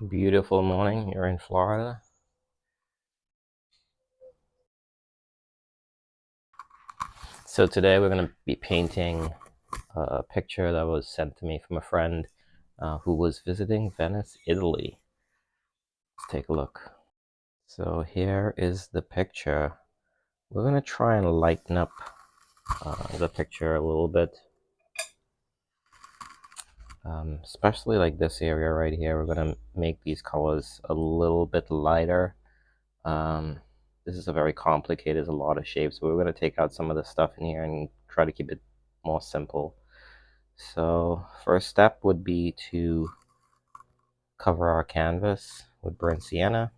Beautiful morning here in Florida. So today we're going to be painting a picture that was sent to me from a friend who was visiting Venice, Italy. Let's take a look. So here is the picture. We're going to try and lighten up the picture a little bit. Especially like this area right here. We're going to make these colors a little bit lighter. This is a very complicated, there's a lot of shapes, but we're going to take out some of the stuff in here and try to keep it more simple. So first step would be to cover our canvas with burnt sienna.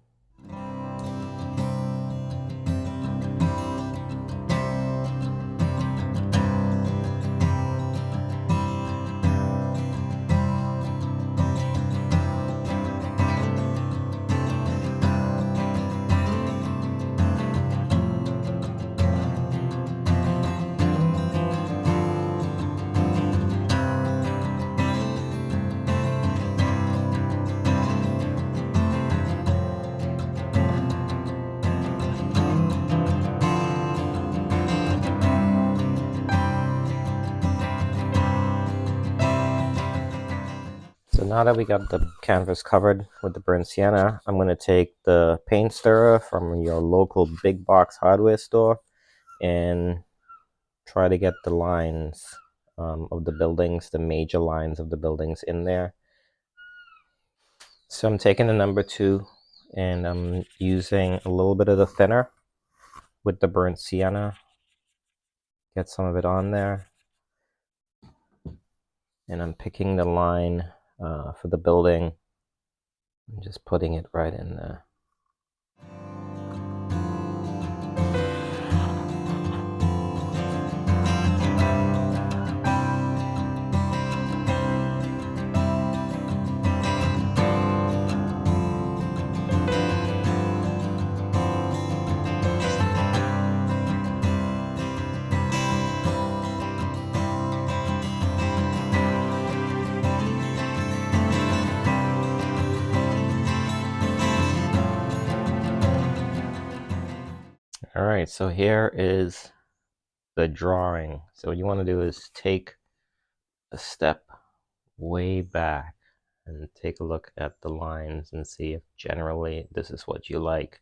So now that we got the canvas covered with the burnt sienna, I'm going to take the paint stirrer from your local big box hardware store and try to get the lines of the buildings, the major lines of the buildings in there. So I'm taking the number 2 and I'm using a little bit of the thinner with the burnt sienna. Get some of it on there. And I'm picking the line for the building and just putting it right in there. All right, so here is the drawing. So what you want to do is take a step way back and take a look at the lines and see if generally this is what you like.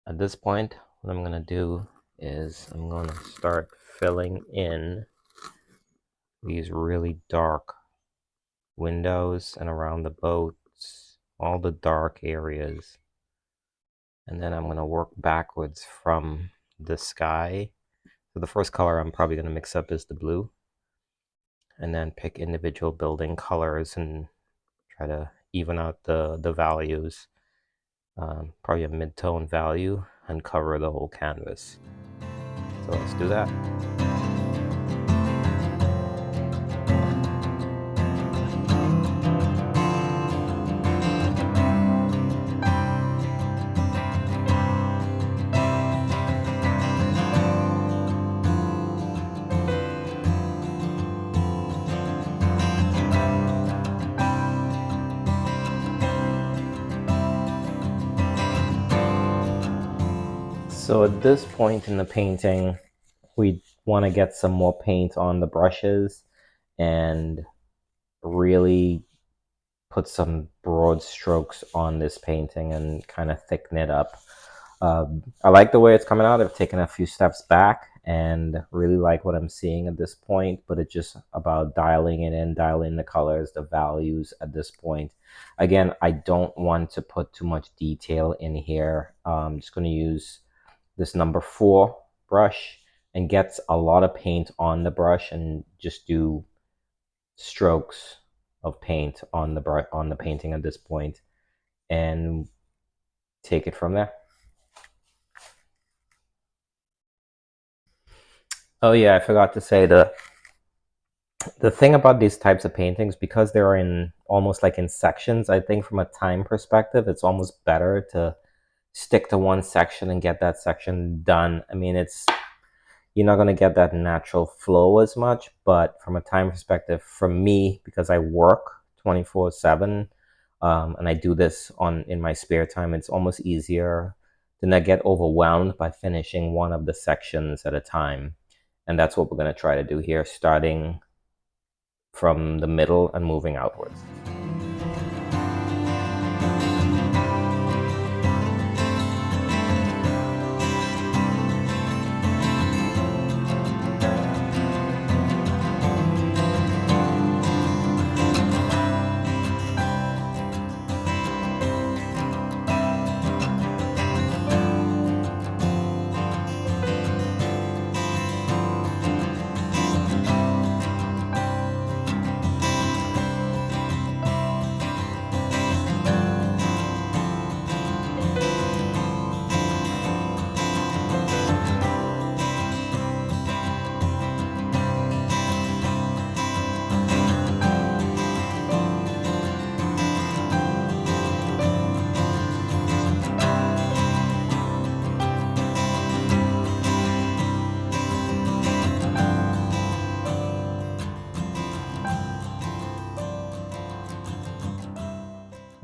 At this point, what I'm going to do is I'm going to start filling in these really dark windows and around the boats, all the dark areas. And then I'm going to work backwards from the sky. So the first color I'm probably going to mix up is the blue, and then pick individual building colors and try to even out the values, probably a mid-tone value, and cover the whole canvas. So let's do that. So at this point in the painting, we want to get some more paint on the brushes and really put some broad strokes on this painting and kind of thicken it up. I like the way it's coming out. I've taken a few steps back and really like what I'm seeing at this point, but it's just about dialing it in, dialing the colors, the values at this point. Again, I don't want to put too much detail in here. I'm just going to use this number 4 brush and get a lot of paint on the brush and just do strokes of paint on the painting at this point and take it from there. Oh yeah, I forgot to say the thing about these types of paintings, because they're in almost like in sections, I think from a time perspective, it's almost better to stick to one section and get that section done. I mean, you're not going to get that natural flow as much, but from a time perspective, for me, because I work 24/7, And I do this in my spare time. It's almost easier to not get overwhelmed by finishing one of the sections at a time. And that's what we're going to try to do here, starting from the middle and moving outwards.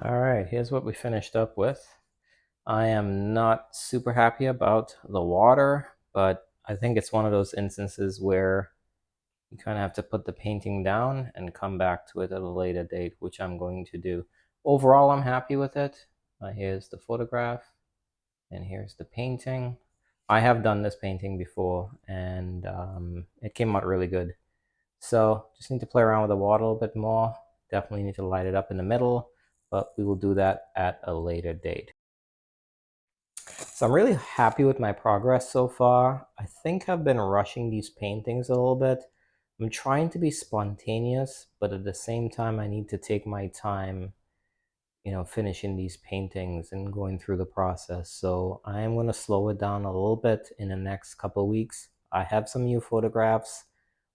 All right, here's what we finished up with. I am not super happy about the water, but I think it's one of those instances where you kind of have to put the painting down and come back to it at a later date, which I'm going to do. Overall, I'm happy with it. Here's the photograph, and here's the painting. I have done this painting before, and it came out really good. So just need to play around with the water a little bit more. Definitely need to light it up in the middle, but we will do that at a later date. So I'm really happy with my progress so far. I think I've been rushing these paintings a little bit. I'm trying to be spontaneous, but at the same time, I need to take my time, finishing these paintings and going through the process. So I am going to slow it down a little bit in the next couple of weeks. I have some new photographs.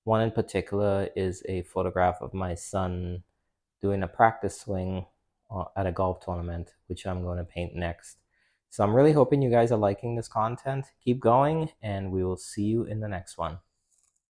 One in particular is a photograph of my son doing a practice swing at a golf tournament, which I'm going to paint next. So I'm really hoping you guys are liking this content. Keep going, and we will see you in the next one.